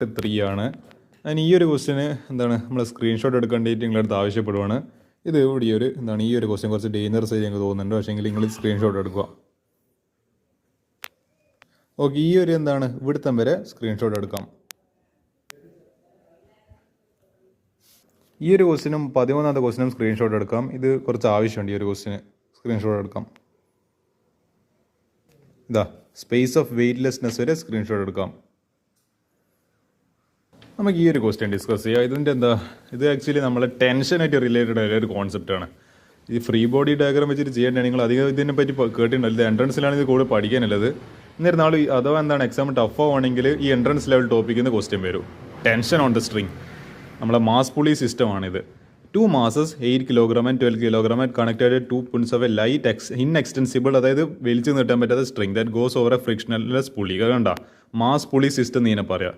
3 ആണ്. അതിന് ഈ ഒരു ക്വസ്റ്റ്യന് എന്താണ് നമ്മൾ സ്ക്രീൻഷോട്ട് എടുക്കേണ്ടിയിട്ട് നിങ്ങളടുത്ത് ആവശ്യപ്പെടുവാണ്. ഇത് ഇവിടെ ഈ ഒരു ക്വസ്റ്റ്യൻ കുറച്ച് ഡേഞ്ചറസ് ആയി ഞങ്ങൾക്ക് തോന്നുന്നുണ്ട്. പക്ഷേ നിങ്ങൾ സ്ക്രീൻഷോട്ട് എടുക്കുക. ഓക്കെ, ഈ ഒരു ഇവിടുത്തെ വരെ സ്ക്രീൻഷോട്ട് എടുക്കാം. ഈ ഒരു ക്വസ്റ്റ്യനും 13ാമത്തെ ക്വസ്റ്റ്യനും സ്ക്രീൻഷോട്ട് എടുക്കാം. ഇത് കുറച്ച് ആവശ്യമുണ്ട്. ഈ ഒരു ക്വസ്റ്റ്യന് സ്ക്രീൻഷോട്ട് എടുക്കാം. സ്പേസ് ഓഫ് വെയ്റ്റ്ലെസ്നെസ് വരെ സ്ക്രീൻഷോട്ട് എടുക്കാം. നമുക്ക് ഈ ഒരു ക്വസ്റ്റ്യൻ ഡിസ്കസ് ചെയ്യാം. ഇത് ആക്ച്വലി നമ്മളെ ടെൻഷനായിട്ട് റിലേറ്റഡ് ആയ ഒരു കോൺസെപ്റ്റാണ്. ഈ ഫ്രീ ബോഡി ഡയഗ്രാം വെച്ചിട്ട് ചെയ്യേണ്ടത് നിങ്ങൾ അധികം ഇതിനെ പറ്റി കേട്ടിട്ടുണ്ടല്ലോ. ഇത് എൻട്രൻസിലാണ് ഇത് കൂടുതൽ പഠിക്കാനുള്ളത്. എന്നിരുന്നാൾ അഥവാ എക്സാം ടഫ് ആവുകയാണെങ്കിൽ ഈ എൻട്രൻസ് ലെവൽ ടോപ്പിക്കിൽ നിന്ന് ക്വസ്റ്റ്യൻ വരും. Tension on the string. നമ്മളെ മാസ് പുളി സിസ്റ്റമാണിത്. 2 masses 8 kg and 12 kg connected at 2 points of a light inextensible, അതായത് വലിച്ചു നീട്ടാൻ പറ്റാത്ത string that goes over a frictionless pulley. കണ്ട മാസ് പുളി സിസ്റ്റം നീനെ പറയാം.